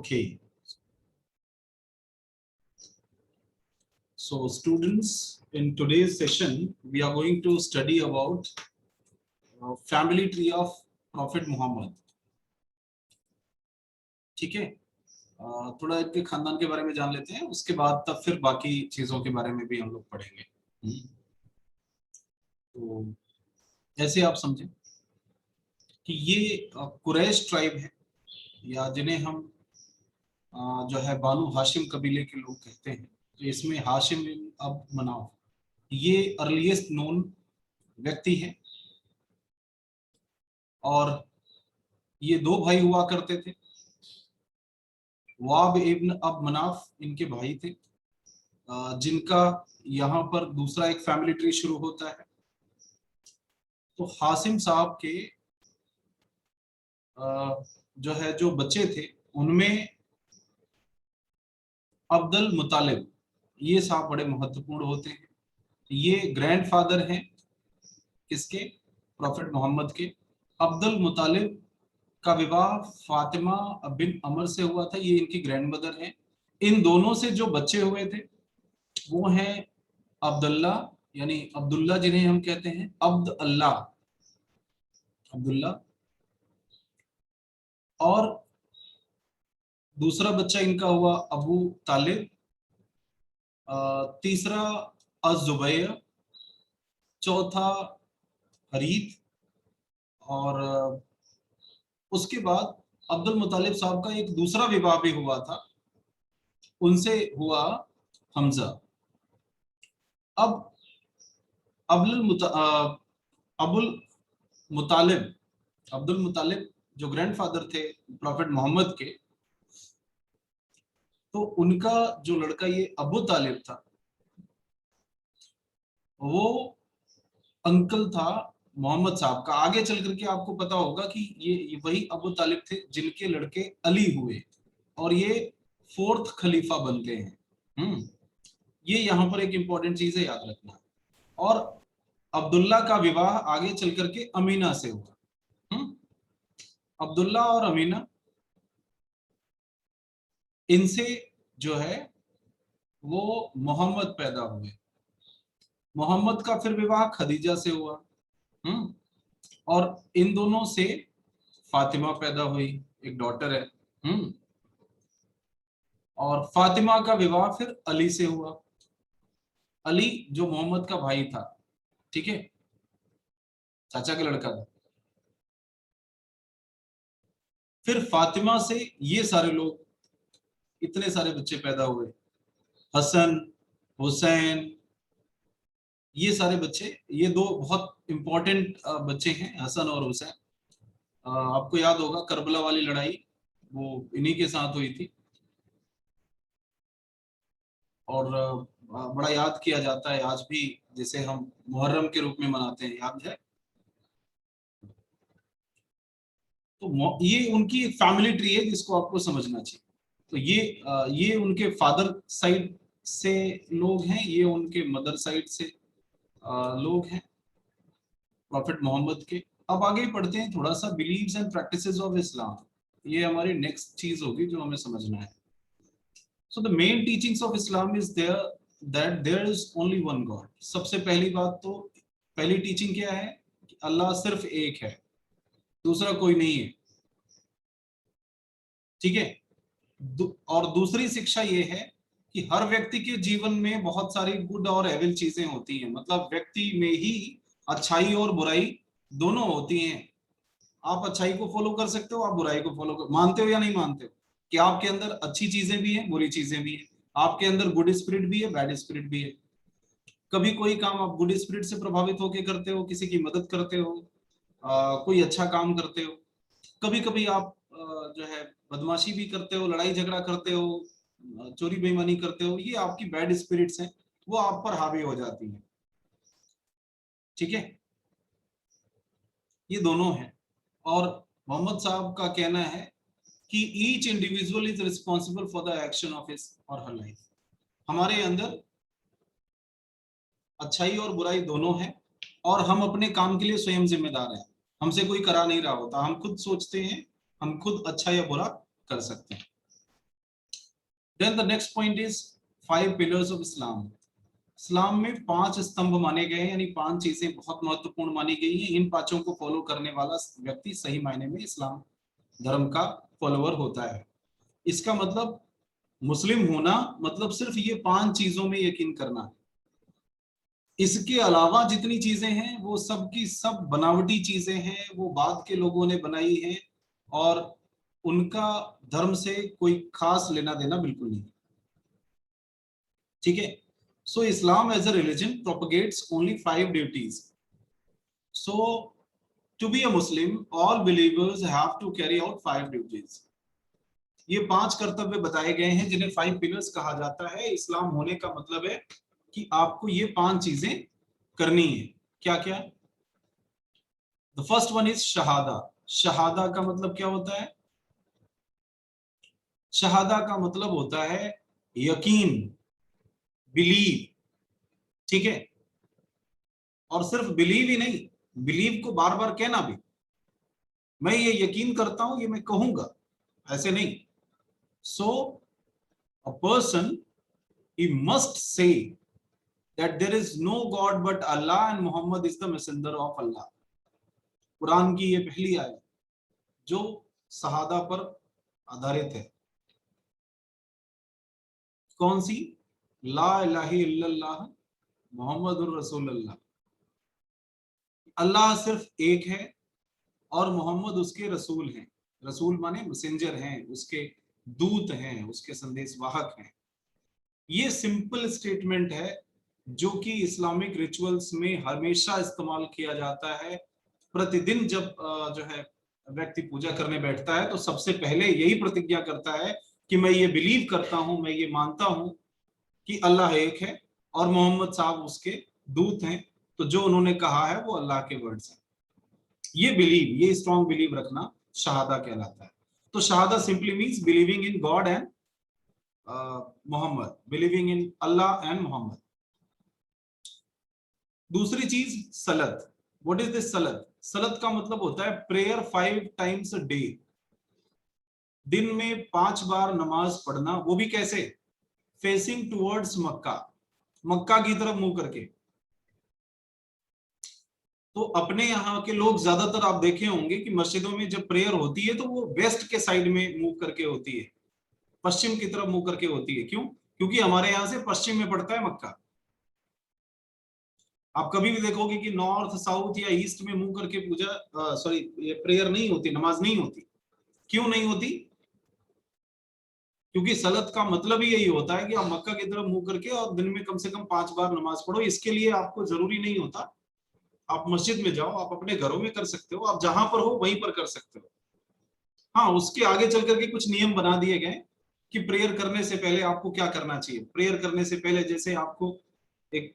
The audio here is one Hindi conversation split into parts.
Okay. So students, in today's session, we are going to study about family tree of Prophet Muhammad. ठीक है, थोड़ा इनके खानदान के बारे में जान लेते हैं, उसके बाद तब फिर बाकी चीजों के बारे में भी हम लोग पढ़ेंगे। तो ऐसे आप समझें कि ये कुरैश ट्राइब है, या जिन्हें हम जो है बानु हाशिम कबीले के लोग कहते हैं। तो इसमें हाशिम अब मनाफ ये अर्लीस्ट नोन व्यक्ति है, और ये दो भाई हुआ करते थे। वाब इब्न अब मनाफ इनके भाई थे, जिनका यहाँ पर दूसरा एक फैमिली ट्री शुरू होता है। तो हासिम साहब के जो बच्चे थे उनमें अब्दुल मुतालिब ये साहब बड़े महत्वपूर्ण होते हैं। ये ग्रैंडफादर हैं किसके? प्रॉफिट मोहम्मद के। अब्दुल मुतालिब का विवाह फातिमा बिन अमर से हुआ था, ये इनकी ग्रैंड मदर है। इन दोनों से जो बच्चे हुए थे वो हैं अब्दुल्ला, यानी अब्दुल्ला जिन्हें हम कहते हैं अब्द अल्लाह, अब्दुल्ला। और दूसरा बच्चा इनका हुआ अबू तालिब, तीसरा अज़ुबैर, चौथा हरीत, और उसके बाद अब्दुल मुतालिब साहब का एक दूसरा विवाह भी हुआ था, उनसे हुआ हमजा। अब अब्दुल मुतालिब जो ग्रैंडफादर थे प्रॉफिट मोहम्मद के, तो उनका जो लड़का ये अबू तालिब था वो अंकल था मोहम्मद साहब का। आगे चल करके आपको पता होगा कि ये वही अबू तालिब थे जिनके लड़के अली हुए, और ये 4th खलीफा बन गए हैं। ये यहाँ पर एक इंपॉर्टेंट चीज है, याद रखना। और अब्दुल्ला का विवाह आगे चल करके अमीना से हुआ। अब्दुल्ला और अमीना, इनसे जो है वो मोहम्मद पैदा हुए। मोहम्मद का फिर विवाह खदीजा से हुआ। और इन दोनों से फातिमा पैदा हुई, एक डॉटर है। और फातिमा का विवाह फिर अली से हुआ। अली जो मोहम्मद का भाई था, ठीक है, चाचा का लड़का था। फिर फातिमा से ये सारे लोग, इतने सारे बच्चे पैदा हुए, हसन, हुसैन, ये सारे बच्चे, ये दो बहुत इंपॉर्टेंट बच्चे हैं, हसन और हुसैन। आपको याद होगा करबला वाली लड़ाई वो इन्हीं के साथ हुई थी, और बड़ा याद किया जाता है आज भी, जिसे हम मुहर्रम के रूप में मनाते हैं, याद है। तो ये उनकी एक फैमिली ट्री है जिसको आपको समझना चाहिए। तो ये उनके फादर साइड से लोग हैं, ये उनके मदर साइड से लोग हैं प्रॉफिट मोहम्मद के। अब आगे पढ़ते हैं थोड़ा सा beliefs and practices of Islam. ये हमारी नेक्स्ट चीज होगी जो हमें समझना है। So the main teachings of Islam is there that there is only one God. सबसे पहली बात तो, पहली टीचिंग क्या है कि अल्लाह सिर्फ एक है, दूसरा कोई नहीं है, ठीक है। और दूसरी शिक्षा ये है कि हर व्यक्ति के जीवन में बहुत सारी गुड और एविल चीजें होती हैं, मतलब व्यक्ति में ही अच्छाई और बुराई दोनों होती हैं। आप अच्छाई को फॉलो कर सकते हो, आप बुराई को फॉलो कर, मानते हो या नहीं मानते हो कि आपके अंदर अच्छी चीजें भी हैं, बुरी चीजें भी हैं, आपके अंदर गुड स्पिरिट भी है, बैड स्पिरिट भी है। कभी कोई काम आप गुड स्पिरिट से प्रभावित होकर करते हो, किसी की मदद करते हो, कोई अच्छा काम करते हो। कभी कभी आप जो है बदमाशी भी करते हो, लड़ाई झगड़ा करते हो, चोरी बेईमानी करते हो, ये आपकी बैड स्पिरिट्स हैं, वो आप पर हावी हो जाती हैं, ठीक है। ये दोनों हैं। और मोहम्मद साहब का कहना है कि each individual is responsible for the action of his और हर लाइफ। हमारे अंदर अच्छाई और बुराई दोनों है, और हम अपने काम के लिए स्वयं जिम्मेदार हैं। हमसे कोई करा नहीं रहा होता, हम खुद सोचते हैं हम खुद अच्छा या बुरा कर सकते हैं। Then the next point is 5 pillars of Islam. इस्लाम में 5 स्तंभ माने गए हैं, यानी 5 चीजें बहुत महत्वपूर्ण मानी गई हैं। इन पांचों को फॉलो करने वाला व्यक्ति सही मायने में इस्लाम धर्म का फॉलोअर होता है। इसका मतलब मुस्लिम होना मतलब सिर्फ ये 5 चीजों में यकीन करना है। इसके अलावा जितनी चीजें हैं वो सब की सब बनावटी चीजें हैं, वो बाद के लोगों ने बनाई हैं और उनका धर्म से कोई खास लेना देना बिल्कुल नहीं। ठीक है। So Islam as a religion propagates only 5 duties. So to be a Muslim all believers have to carry out 5 duties. ये 5 कर्तव्य बताए गए हैं जिन्हें 5 पिलर्स कहा जाता है। इस्लाम होने का मतलब है कि आपको ये 5 चीजें करनी है। क्या क्या? The first one is Shahada. Shahada का मतलब क्या होता है? शहादा का मतलब होता है यकीन, बिलीव। ठीक है। और सिर्फ बिलीव ही नहीं, बिलीव को बार बार कहना भी। मैं ये यकीन करता हूं, ये मैं कहूंगा, ऐसे नहीं। So a person he must say that there is no God but Allah and Muhammad is the messenger of Allah. Quran की ये पहली आयत जो शहादा पर आधारित है। कौन सी? ला इलाहा इल्लल्लाह मुहम्मदुर रसूलुल्लाह। अल्लाह सिर्फ एक है और मोहम्मद उसके रसूल हैं। रसूल माने मैसेंजर हैं, उसके दूत हैं, उसके संदेशवाहक हैं। ये सिंपल स्टेटमेंट है जो कि इस्लामिक रिचुअल्स में हमेशा इस्तेमाल किया जाता है। प्रतिदिन जब जो है व्यक्ति पूजा करने बैठता है तो सबसे पहले यही प्रतिज्ञा करता है कि मैं ये बिलीव करता हूं, मैं ये मानता हूं कि अल्लाह एक है और मोहम्मद साहब उसके दूत हैं। तो जो उन्होंने कहा है वो अल्लाह के वर्ड्स हैं। ये बिलीव, ये स्ट्रॉन्ग बिलीव रखना शहादा कहलाता है। तो शहादा simply means believing in God and Muhammad, believing in Allah and Muhammad. दूसरी चीज सलत। व्हाट इज दिस सलत? सलत का मतलब होता है प्रेयर 5 टाइम्स अ डे। दिन में 5 बार नमाज पढ़ना, वो भी कैसे? फेसिंग टुवर्ड्स मक्का, मक्का की तरफ मुंह करके। तो अपने यहाँ के लोग ज्यादातर आप देखे होंगे कि मस्जिदों में जब प्रेयर होती है तो वो वेस्ट के साइड में मुंह करके होती है, पश्चिम की तरफ मुंह करके होती है। क्यों? क्योंकि हमारे यहाँ से पश्चिम में पड़ता है मक्का। आप कभी भी देखोगे कि नॉर्थ, साउथ या ईस्ट में मुंह करके पूजा सॉरी ये प्रेयर नहीं होती, नमाज नहीं होती। क्यों नहीं होती? क्योंकि सलत का मतलब ही यही होता है कि आप मक्का की तरफ मुंह करके और दिन में कम से कम 5 बार नमाज पढ़ो। इसके लिए आपको जरूरी नहीं होता आप मस्जिद में जाओ, आप अपने घरों में कर सकते हो, आप जहां पर हो वहीं पर कर सकते हो। हाँ, उसके आगे चल करके कुछ नियम बना दिए गए कि प्रेयर करने से पहले आपको क्या करना चाहिए। प्रेयर करने से पहले जैसे आपको एक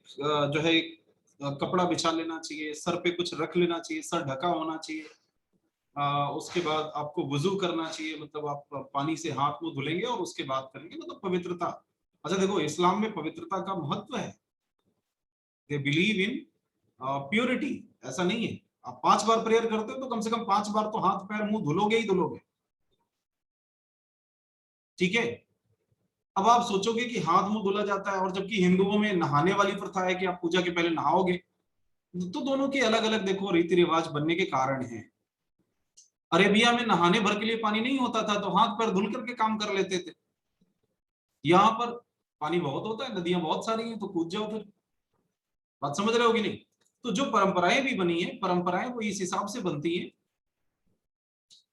जो है एक कपड़ा बिछा लेना चाहिए, सर पे कुछ रख लेना चाहिए, सर ढका होना चाहिए। उसके बाद आपको वुजू करना चाहिए, मतलब आप पानी से हाथ मुंह धुलेंगे और उसके बाद करेंगे, मतलब पवित्रता। अच्छा देखो, इस्लाम में पवित्रता का महत्व है। They believe in purity. ऐसा नहीं है आप 5 बार प्रेयर करते हो तो कम से कम 5 बार तो हाथ पैर मुंह धुलोगे ही धुलोगे। ठीक है। अब आप सोचोगे कि हाथ मुंह धुला जाता है और जबकि हिंदुओं में नहाने वाली प्रथा है कि आप पूजा के पहले नहाओगे। तो दोनों के अलग अलग देखो रीति रिवाज बनने के कारण हैं। अरेबिया में नहाने भर के लिए पानी नहीं होता था तो हाथ पैर धुल करके काम कर लेते थे। यहाँ पर पानी बहुत होता है, नदियां बहुत सारी हैं, तो कूद जाओ फिर। बात समझ रहे हो कि नहीं? तो जो परंपराएं भी बनी है, परंपराएं वो इस हिसाब से बनती है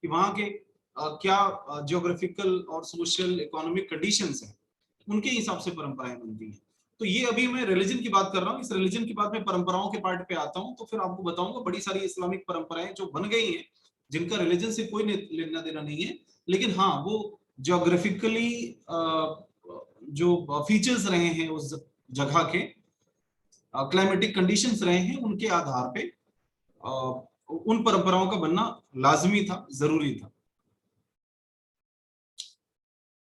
कि वहां के क्या जियोग्राफिकल और सोशल इकोनॉमिक कंडीशंस हैं, उनके हिसाब से परंपराएं बनती हैं। तो ये अभी मैं रिलीजन की बात कर रहा हूँ, इस रिलीजन के बाद मैं परंपराओं के पार्ट पे आता हूँ। तो फिर आपको बताऊंगा बड़ी सारी इस्लामिक परंपराएं जो बन गई हैं जिनका रिलीजन से कोई लेना देना नहीं है, लेकिन हाँ वो जियोग्राफिकली जो फीचर्स रहे हैं उस जगह के, क्लाइमेटिक कंडीशंस रहे हैं, उनके आधार पे उन परंपराओं का बनना लाजमी था, जरूरी था।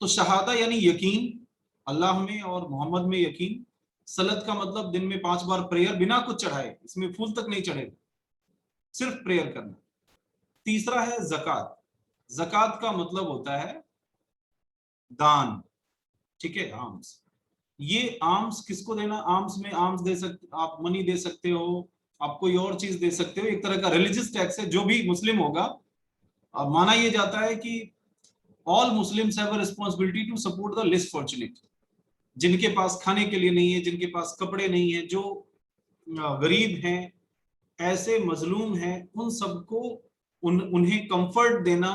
तो शहादा यानी यकीन, अल्लाह में और मोहम्मद में यकीन। सलत का मतलब दिन में 5 बार प्रेयर बिना कुछ चढ़ाए, इसमें फूल तक नहीं चढ़ेगा, सिर्फ प्रेयर करना। तीसरा है जक़ात। जक़ात का मतलब होता है दान। ठीक है, आर्म्स। ये आर्म्स किसको देना? आर्म्स में आर्म्स दे सकते, आप मनी दे सकते हो, आप कोई और चीज दे सकते हो, एक तरह का रिलीजियस टैक्स है। जो भी मुस्लिम होगा, अब माना यह जाता है कि all Muslims have a responsibility to support the less fortunate, जिनके पास खाने के लिए नहीं है, जिनके पास कपड़े नहीं है, जो गरीब हैं, ऐसे मजलूम हैं, उन सबको उन्हें कंफर्ट देना,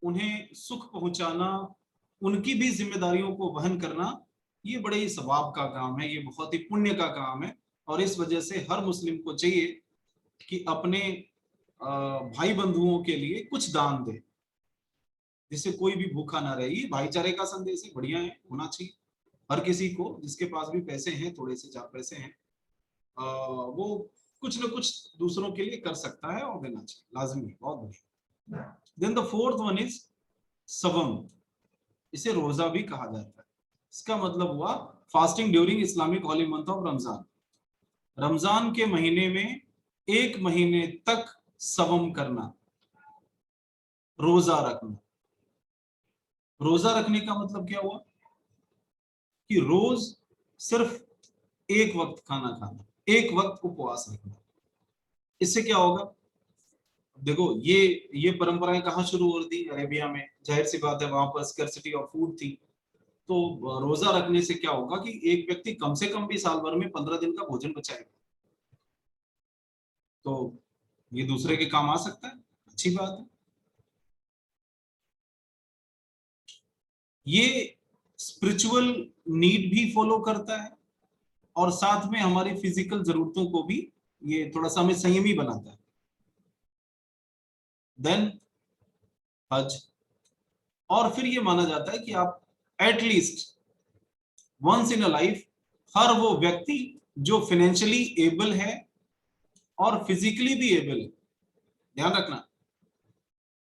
उन्हें सुख पहुंचाना, उनकी भी जिम्मेदारियों को वहन करना, ये बड़े ही सवाब का काम है, ये बहुत ही पुण्य का काम है। और इस वजह से हर मुस्लिम को चाहिए कि अपने भाई बंधुओं के लिए कुछ दान दे, जिससे कोई भी भूखा ना रहे। ये भाईचारे का संदेश है, बढ़िया है, होना चाहिए। हर किसी को, जिसके पास भी पैसे हैं, थोड़े से चार पैसे हैं, वो कुछ न कुछ दूसरों के लिए कर सकता है और देना चाहिए, लाजमी है, बहुत बढ़िया। Then the fourth one is सवम। इसे रोजा भी कहा जाता है। इसका मतलब हुआ fasting during Islamic holy month of Ramzan. Ramzan के महीने में 1 महीने तक सवम करना, रोजा रखना। रोजा रखने का मतलब क्या हुआ कि रोज सिर्फ एक वक्त खाना खाना, एक वक्त उपवास रखना। इससे क्या होगा? देखो, ये परंपराएं कहाँ शुरू हो रही थी? अरेबिया में। जाहिर सी बात है, वहां पर स्कैर्सिटी ऑफ फूड थी। तो रोजा रखने से क्या होगा कि एक व्यक्ति कम से कम भी साल भर में 15 दिन का भोजन बचाएगा, तो ये दूसरे के काम आ सकता है, अच्छी बात है। ये स्पिरिचुअल नीड भी फॉलो करता है, और साथ में हमारी फिजिकल जरूरतों को भी ये थोड़ा सा हमें संयमी बनाता है। देन हज। और फिर ये माना जाता है कि आप at least once in a life, हर वो व्यक्ति जो फाइनेंशियली एबल है और फिजिकली भी एबल है, ध्यान रखना,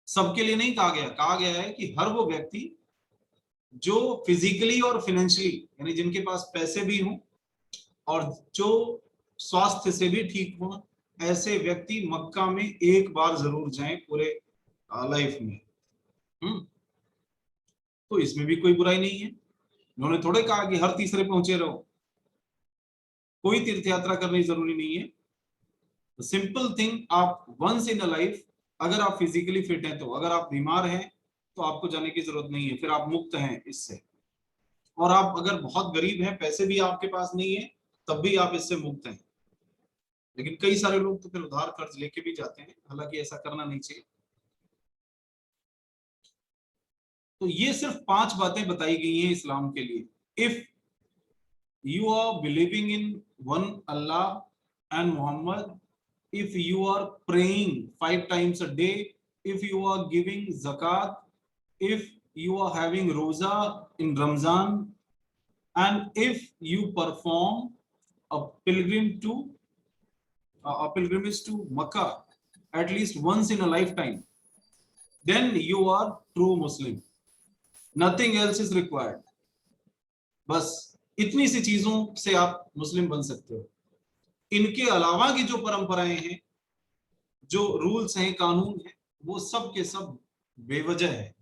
सबके लिए नहीं कहा गया, कहा गया है कि हर वो व्यक्ति जो फिजिकली और फाइनेंशियली, यानी जिनके पास पैसे भी हों और जो स्वास्थ्य से भी ठीक हो, ऐसे व्यक्ति मक्का में एक बार जरूर जाएं पूरे लाइफ में। तो इसमें भी कोई बुराई नहीं है। उन्होंने थोड़े कहा कि हर तीसरे पहुंचे रहो, कोई तीर्थ यात्रा करनी जरूरी नहीं है। सिंपल थिंग, आप वंस इन अ लाइफ, अगर आप फिजिकली फिट हैं, तो अगर आप बीमार हैं तो आपको जाने की जरूरत नहीं है, फिर आप मुक्त हैं इससे। और आप अगर बहुत गरीब हैं, पैसे भी आपके पास नहीं है, तब भी आप इससे मुक्त हैं। लेकिन कई सारे लोग तो फिर उधार कर्ज लेके भी जाते हैं, हालांकि ऐसा करना नहीं चाहिए। तो ये सिर्फ 5 बातें बताई गई हैं इस्लाम के लिए। If you are believing in one Allah and Muhammad, if you are praying 5 times a day, if you are giving zakat, if you are having roza in Ramzan, and if you perform a pilgrimage to Makkah at least once in a lifetime, then you are true Muslim. Nothing else is required. बस इतनी सी चीजों से आप मुस्लिम बन सकते हो। इनके अलावा की जो परंपराएं हैं, जो रूल्स हैं, कानून हैं, वो सब के सब बेवजह है,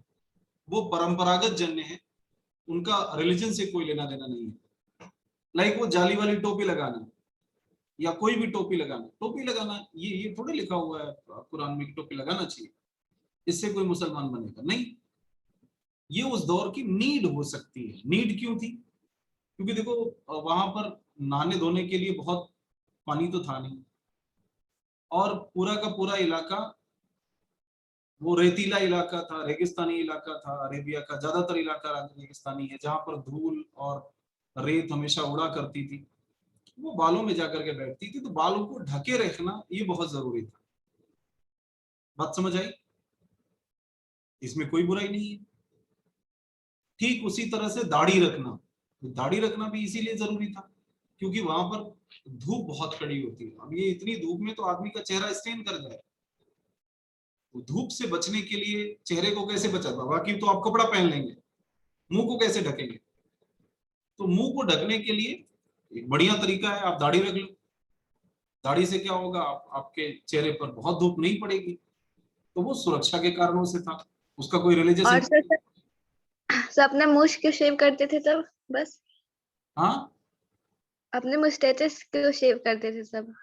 वो परंपरागत जन्य है, उनका रिलीजन से कोई लेना देना नहीं है। लाइक वो जाली वाली टोपी लगाना, या कोई भी टोपी लगाना, ये थोड़े लिखा हुआ है कुरान में कि टोपी लगाना चाहिए, इससे कोई मुसलमान बनेगा नहीं। ये उस दौर की नीड हो सकती है। नीड क्यों थी? क्योंकि देखो, वहां पर नहाने धोने के लिए बहुत पानी तो था नहीं, और पूरा का पूरा इलाका वो रेतीला इलाका था, रेगिस्तानी इलाका था। अरेबिया का ज्यादातर इलाका रेगिस्तानी है, जहां पर धूल और रेत हमेशा उड़ा करती थी। वो बालों में जाकर के बैठती थी, तो बालों को ढके रखना ये बहुत जरूरी था। बात समझ आई? इसमें कोई बुराई नहीं है। ठीक उसी तरह से दाढ़ी रखना, दाढ़ी रखना भी इसीलिए जरूरी था क्योंकि वहां पर धूप बहुत कड़ी होती है। अब ये इतनी धूप में तो आदमी का चेहरा स्टेन कर जाए, तो धूप से बचने के लिए चेहरे को कैसे बचाता? बाकी तो आप कपड़ा पहन लेंगे, मुंह को कैसे ढकेंगे? तो मुंह को ढकने के लिए एक बढ़िया तरीका है, आप दाढ़ी रख लो। दाढ़ी से क्या होगा, आपके चेहरे पर बहुत धूप नहीं पड़ेगी। तो वो सुरक्षा के कारणों से था, उसका कोई रिलीजियस और सब अपना मुछ क्यों शेव करते थे तब? बस हाँ, अपने मुस्टैचेस क्यों शेव करते थे सब?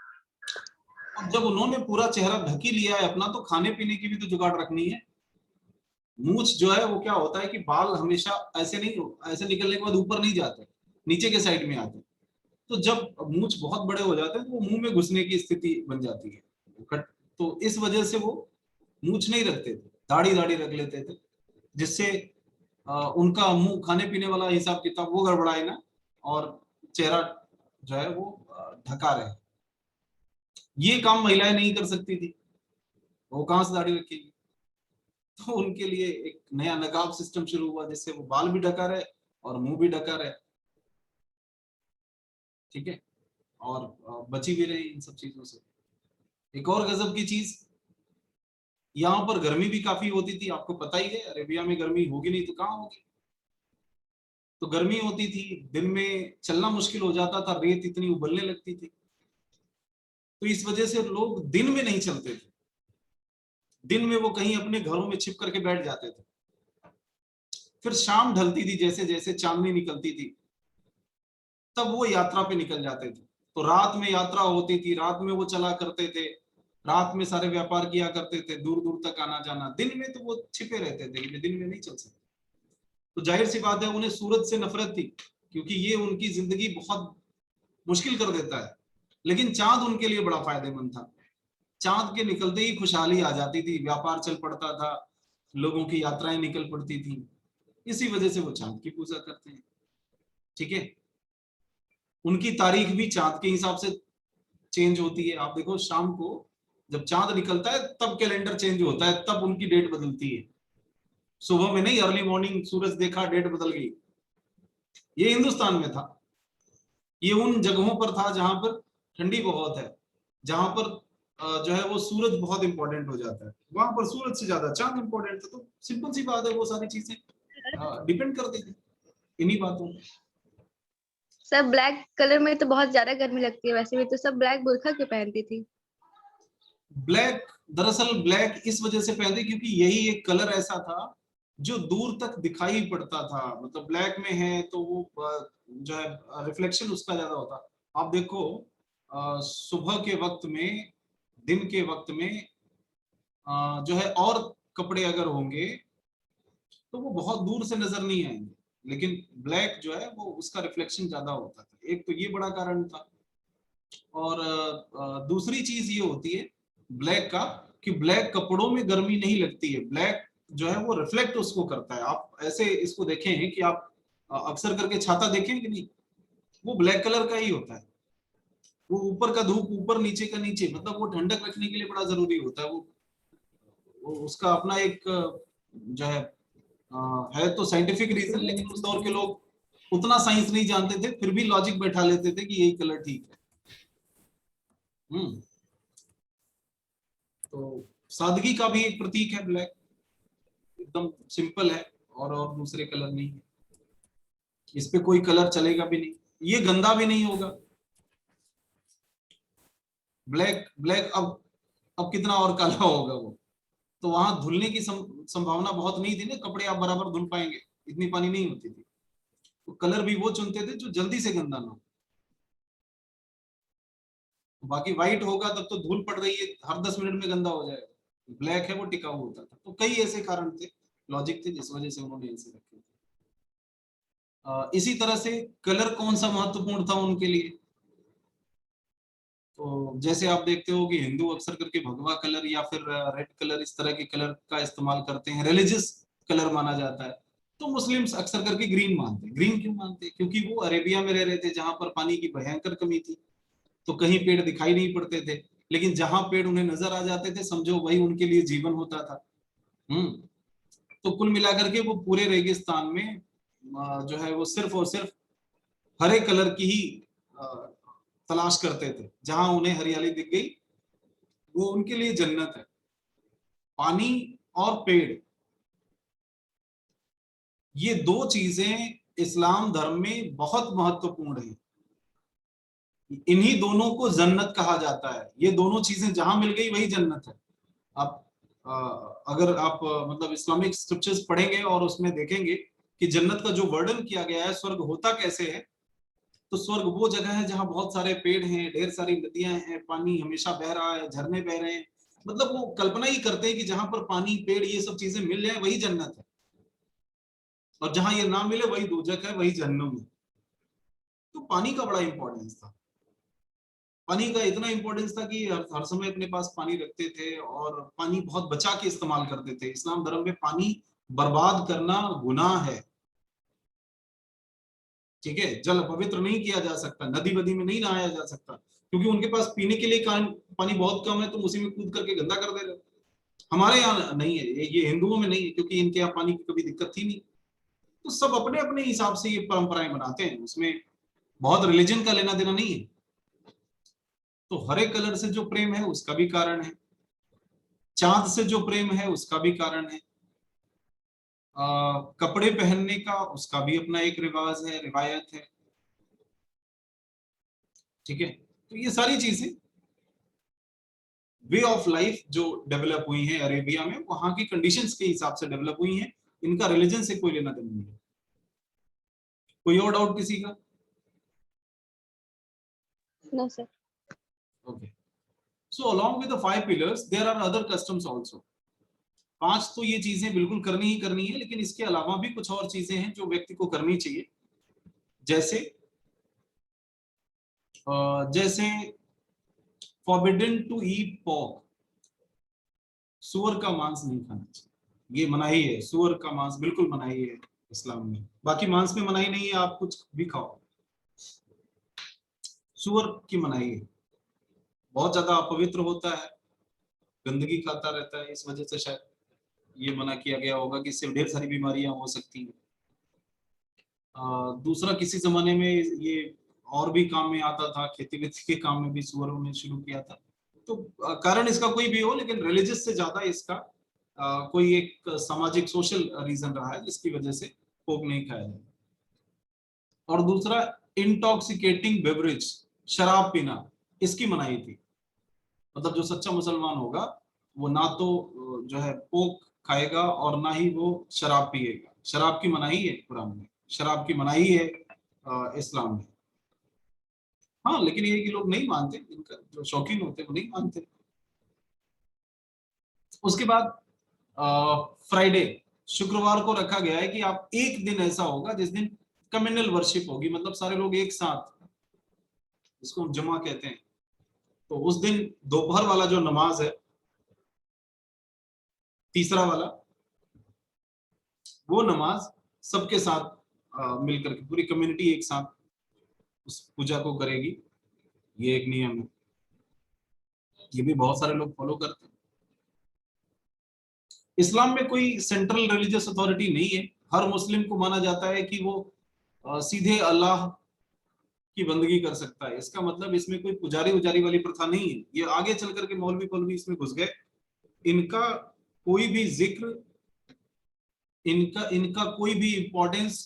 अब जब उन्होंने पूरा चेहरा ढक ही लिया है अपना, तो खाने पीने की भी तो जुगाड़ रखनी है। मूछ जो है वो क्या होता है कि बाल हमेशा ऐसे नहीं, ऐसे निकलने के बाद ऊपर नहीं जाते, नीचे के साइड में आते। तो जब मूछ बहुत बड़े हो जाते हैं तो वो मुंह में घुसने की स्थिति बन जाती है। तो इस वजह से वो मूछ नहीं रखते थे, दाढ़ी दाढ़ी रख लेते थे, जिससे उनका मुंह खाने पीने वाला हिसाब किताब वो गड़बड़ाए ना, और चेहरा जो है वो ढका रहे। ये काम महिलाएं नहीं कर सकती थी, वो कहां से दाढ़ी रखेगी। तो उनके लिए एक नया नकाब सिस्टम शुरू हुआ, जिससे वो बाल भी ढका रहे और मुंह भी ढका रहे। ठीक है, और बची भी रही इन सब चीजों से। एक और गजब की चीज, यहाँ पर गर्मी भी काफी होती थी, आपको पता ही है, अरेबिया में गर्मी होगी नहीं तो कहाँ होगी। तो गर्मी होती थी, दिन में चलना मुश्किल हो जाता था, रेत इतनी उबलने लगती थी। तो इस वजह से लोग दिन में नहीं चलते थे, दिन में वो कहीं अपने घरों में छिप करके बैठ जाते थे। फिर शाम ढलती थी, जैसे जैसे चांदनी निकलती थी, तब वो यात्रा पे निकल जाते थे। तो रात में यात्रा होती थी, रात में वो चला करते थे, रात में सारे व्यापार किया करते थे, दूर दूर तक आना जाना। दिन में तो वो छिपे रहते थे कि दिन में नहीं चल सकते। तो जाहिर सी बात है उन्हें सूरज से नफरत थी, क्योंकि ये उनकी जिंदगी बहुत मुश्किल कर देता है। लेकिन चांद उनके लिए बड़ा फायदेमंद था। चांद के निकलते ही खुशहाली आ जाती थी, व्यापार चल पड़ता था, लोगों की यात्राएं निकल पड़ती थी। इसी वजह से वो चांद की पूजा करते हैं। ठीक है, उनकी तारीख भी चांद के हिसाब से चेंज होती है। आप देखो शाम को जब चांद निकलता है तब कैलेंडर चेंज होता है, तब उनकी डेट बदलती है। सुबह में नहीं, अर्ली मॉर्निंग सूरज देखा डेट बदल गई। ये हिंदुस्तान में था, ये उन जगहों पर था जहां पर ठंडी बहुत है, जहां पर जो है वो सूरज बहुत इंपॉर्टेंट हो जाता है, वहां पर सूरज से ज्यादा चांद इंपॉर्टेंट था। तो सिंपल सी बात है, वो सारी चीजें डिपेंड करती थी इन्हीं बातों पे। सब ब्लैक कलर में तो बहुत ज्यादा गर्मी लगती है, वैसे भी तो सब ब्लैक बुर्खा क्यों पहनती थी? ब्लैक, दरअसल ब्लैक इस वजह से पहनते क्योंकि यही एक कलर ऐसा था जो दूर तक दिखाई पड़ता था। मतलब ब्लैक में है तो वो जो है रिफ्लेक्शन उसका ज्यादा होता। आप देखो सुबह के वक्त में, दिन के वक्त में जो है और कपड़े अगर होंगे तो वो बहुत दूर से नजर नहीं आएंगे, लेकिन ब्लैक जो है वो उसका रिफ्लेक्शन ज्यादा होता था। एक तो ये बड़ा कारण था। और दूसरी चीज ये होती है ब्लैक का, कि ब्लैक कपड़ों में गर्मी नहीं लगती है, ब्लैक जो है वो रिफ्लेक्ट उसको करता है। आप ऐसे इसको देखें कि आप अक्सर करके छाता देखें कि नहीं, वो ब्लैक कलर का ही होता है। वो ऊपर का धूप ऊपर, नीचे का नीचे, मतलब वो ठंडक रखने के लिए बड़ा जरूरी होता है। वो उसका अपना एक जो है तो साइंटिफिक रीजन, लेकिन उस दौर के लोग उतना साइंस नहीं जानते थे, फिर भी लॉजिक बैठा लेते थे कि यही कलर ठीक है। हम्म, तो सादगी का भी एक प्रतीक है ब्लैक, एकदम सिंपल है, और दूसरे कलर नहीं है। इस पे कोई कलर चलेगा भी नहीं, ये गंदा भी नहीं होगा। ब्लैक ब्लैक अब कितना और काला होगा वो। तो वहां धुलने की संभावना बहुत नहीं थी ना, कपड़े आप बराबर धुल पाएंगे, इतनी पानी नहीं होती थी। तो कलर भी वो चुनते थे जो जल्दी से गंदा ना हो। बाकी व्हाइट होगा तब तो धूल पड़ रही है, हर 10 मिनट में गंदा हो जाएगा। ब्लैक है वो टिकाऊ होता था। तो कई ऐसे कारण थे, लॉजिक थे, जिस वजह से उन्होंने ऐसे रखे थे। इसी तरह से कलर कौन सा महत्वपूर्ण था उनके लिए, तो जैसे आप देखते हो कि हिंदू अक्सर करके भगवा कलर या फिर रेड कलर, इस तरह के कलर का इस्तेमाल करते हैं, रिलीजियस कलर माना जाता है। तो मुस्लिम्स अक्सर करके ग्रीन मानते हैं। ग्रीन क्यों मानते हैं? क्योंकि वो अरेबिया में रह रहे थे जहां पर पानी की भयंकर कमी थी, तो कहीं पेड़ दिखाई नहीं पड़ते थे, लेकिन जहां पेड़ उन्हें नजर आ जाते थे समझो वही उनके लिए जीवन होता था। हम्म, तो कुल मिलाकर के वो पूरे रेगिस्तान में जो है वो सिर्फ और सिर्फ हरे कलर की ही तलाश करते थे। जहां उन्हें हरियाली दिख गई वो उनके लिए जन्नत है। पानी और पेड़, ये दो चीजें इस्लाम धर्म में बहुत महत्वपूर्ण है। इन्हीं दोनों को जन्नत कहा जाता है। ये दोनों चीजें जहां मिल गई वही जन्नत है। आप अगर आप मतलब इस्लामिक स्क्रिप्चर्स पढ़ेंगे और उसमें देखेंगे कि जन्नत का जो वर्णन किया गया है, स्वर्ग होता कैसे है, तो स्वर्ग वो जगह है जहां बहुत सारे पेड़ हैं, ढेर सारी नदियां हैं, पानी हमेशा बह रहा है, झरने बह रहे हैं। मतलब वो कल्पना ही करते हैं कि जहां पर पानी, पेड़, ये सब चीजें मिल जाए वही जन्नत है, और जहां ये ना मिले वही दोजख है, वही जहन्नुम है। तो पानी का बड़ा इंपॉर्टेंस था। पानी का इतना इंपॉर्टेंस था कि हर समय अपने पास पानी रखते थे और पानी बहुत बचा के इस्तेमाल करते थे। इस्लाम धर्म में पानी बर्बाद करना गुनाह है। ठीक है, जल पवित्र नहीं किया जा सकता, नदी वदी में नहीं नहाया जा सकता, क्योंकि उनके पास पीने के लिए पानी बहुत कम है, तुम उसी में कूद करके गंदा कर दे रहे हो। हमारे यहाँ नहीं है ये हिंदुओं में नहीं है, क्योंकि इनके यहाँ पानी की कभी दिक्कत थी नहीं। तो सब अपने अपने हिसाब से ये परंपराएं बनाते हैं, उसमें बहुत रिलीजन का लेना देना नहीं है। तो हरे कलर से जो प्रेम है उसका भी कारण है, चांद से जो प्रेम है उसका भी कारण है, कपड़े पहनने का उसका भी अपना एक रिवाज है, रिवायत है। ठीक है, तो ये सारी चीजें वे ऑफ लाइफ जो डेवलप हुई है अरेबिया में, वहां की कंडीशंस के हिसाब से डेवलप हुई हैं। इनका रिलीजन से कोई लेना देना नहीं है। कोई और डाउट किसी का? No sir. Okay, so along with the 5 pillars there are other customs also. 5 तो ये चीजें बिल्कुल करनी ही करनी है, लेकिन इसके अलावा भी कुछ और चीजें हैं जो व्यक्ति को करनी चाहिए। जैसे जैसे फॉरबिडन टू ईट पॉर्क, सुअर का मांस नहीं खाना चाहिए, ये मनाही है। सुअर का मांस बिल्कुल मनाही है इस्लाम में। बाकी मांस में मनाही नहीं है, आप कुछ भी खाओ, सुअर की मनाही है। बहुत ज्यादा अपवित्र होता है, गंदगी खाता रहता है, इस वजह से शायद ये मना किया गया होगा कि इससे ढेर सारी बीमारियां हो सकती हैं। दूसरा, किसी जमाने में ये और भी काम में आता था, खेती वेती के काम में भी सुअरों ने शुरू किया था। तो कारण इसका कोई भी हो, लेकिन रिलीजियस से ज्यादा इसका कोई एक सामाजिक सोशल रीजन रहा है जिसकी वजह से पोक नहीं खाया जाता। और दूसरा, इंटॉक्सिकेटिंग बेवरेज, शराब पीना, इसकी मनाही थी। मतलब जो सच्चा मुसलमान होगा वो ना तो जो है पोक खाएगा और ना ही वो शराब पिएगा। शराब की मनाही है कुरान में, शराब की मनाही है इस्लाम में। हाँ, लेकिन ये कि लोग नहीं मानते, इनका जो शौकीन होते हैं वो नहीं मानते। उसके बाद फ्राइडे, शुक्रवार को रखा गया है कि आप एक दिन ऐसा होगा जिस दिन कम्युनल वर्शिप होगी, मतलब सारे लोग एक साथ, इसको हम जमा कहते हैं। तो उस दिन दोपहर वाला जो नमाज है, तीसरा वाला, वो नमाज सबके साथ मिलकर के पूरी कम्युनिटी एक साथ उस पूजा को करेगी। ये एक नियम है, ये भी बहुत सारे लोग फॉलो करते हैं। इस्लाम में कोई सेंट्रल रिलीजियस अथॉरिटी नहीं है। हर मुस्लिम को माना जाता है कि वो सीधे अल्लाह की बंदगी कर सकता है। इसका मतलब इसमें कोई पुजारी उजारी वाली प्रथा नहीं है। ये आगे चल करके मौलवी पौलवी इसमें घुस गए, इनका कोई भी जिक्र, इनका इनका कोई भी इंपॉर्टेंस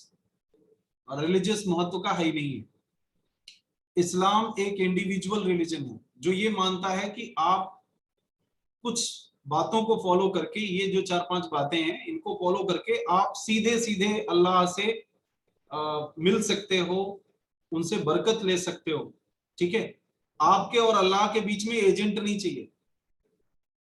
रिलीजियस महत्व का है ही नहीं है। इस्लाम एक इंडिविजुअल रिलीजन है जो ये मानता है कि आप कुछ बातों को फॉलो करके, ये जो 4-5 बातें हैं इनको फॉलो करके आप सीधे सीधे अल्लाह से मिल सकते हो, उनसे बरकत ले सकते हो। ठीक है, आपके और अल्लाह के बीच में एजेंट नहीं चाहिए।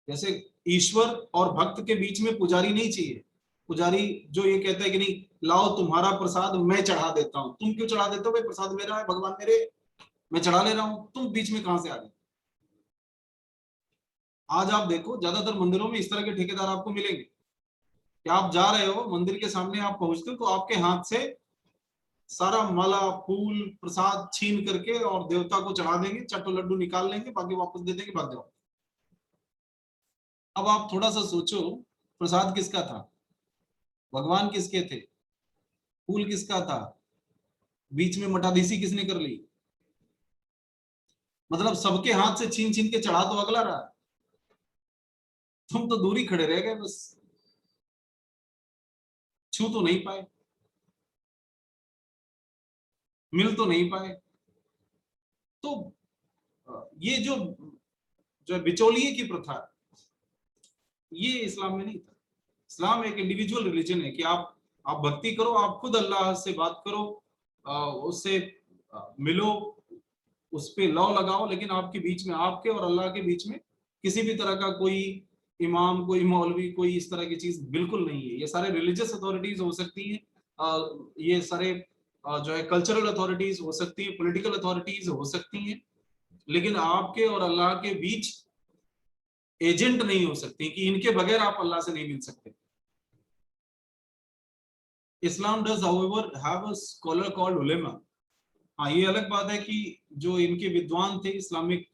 जैसे ईश्वर और भक्त के बीच में पुजारी नहीं चाहिए। पुजारी जो ये कहता है कि नहीं, लाओ तुम्हारा प्रसाद मैं चढ़ा देता हूं। तुम क्यों चढ़ा देते हो भाई? प्रसाद मेरा है, भगवान मेरे, मैं चढ़ा ले रहा हूं, तुम बीच में कहां से आ गए? आज आप देखो ज्यादातर मंदिरों में इस तरह के ठेकेदार आपको मिलेंगे कि आप जा रहे हो मंदिर के सामने, आप पहुंचते हो तो आपके हाथ से सारा माला फूल प्रसाद छीन करके और देवता को चढ़ा देंगे, चट्टो लड्डू निकाल लेंगे, बाकी वापस दे देंगे, भाग जाओ। अब आप थोड़ा सा सोचो, प्रसाद किसका था? भगवान किसके थे? फूल किसका था? बीच में मठाधीसी किसने कर ली? मतलब सबके हाथ से छीन छीन के चढ़ा तो अगला रहा, तुम तो दूरी खड़े रह गए, बस छू तो नहीं पाए, मिल तो नहीं पाए। तो ये जो जो बिचौलिए की प्रथा है, ये इस्लाम में नहीं था। इस्लाम एक इंडिविजुअल रिलीजन है कि आप आप भक्ति करो, आप खुद अल्लाह से बात करो, उससे मिलो, उस पे लॉ लगाओ, लेकिन आपके बीच में, आपके और अल्लाह के बीच में किसी भी तरह का कोई इमाम, कोई मौलवी, कोई इस तरह की चीज बिल्कुल नहीं है। ये सारे रिलीजियस अथॉरिटीज हो सकती हैं, ये सारे जो है कल्चरल अथॉरिटीज हो सकती हैं, पॉलिटिकल अथॉरिटीज हो सकती हैं, लेकिन आपके और अल्लाह के बीच एजेंट नहीं हो सकती, कि इनके बगैर आप अल्लाह से नहीं मिल सकते। Islam does however have a scholar called उलेमा। हाँ, ये अलग बात है कि जो इनके विद्वान थे इस्लामिक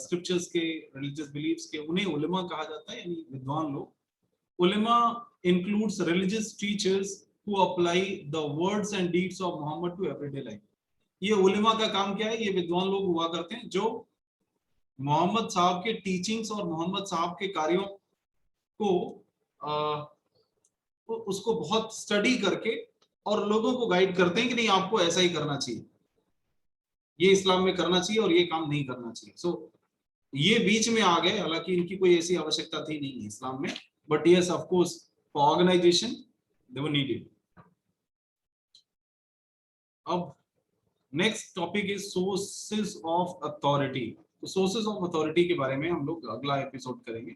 स्क्रिप्चर्स के, रिलीजियस बिलीफ्स के, उन्हें उलेमा कहा जाता है, यानी विद्वान लोग। उलेमा includes religious teachers who apply the words and deeds of Mohammad to everyday life. ये उलेमा का काम क्या है? ये विद्वान लोग हुआ करते हैं जो मोहम्मद साहब के टीचिंग्स और मोहम्मद साहब के कार्यों को उसको बहुत स्टडी करके और लोगों को गाइड करते हैं कि नहीं, आपको ऐसा ही करना चाहिए, ये इस्लाम में करना चाहिए और ये काम नहीं करना चाहिए। सो ये बीच में आ गए, हालांकि इनकी कोई ऐसी आवश्यकता थी नहीं इस्लाम में, but yes of course for organisation they were needed. अब next topic is sources of authority. तो सोर्सेज ऑफ अथॉरिटी के बारे में हम लोग अगला एपिसोड करेंगे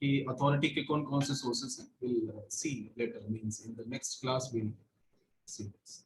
कि अथॉरिटी के कौन कौन से सोर्सेज हैं। Will see later, means in the next class will see this.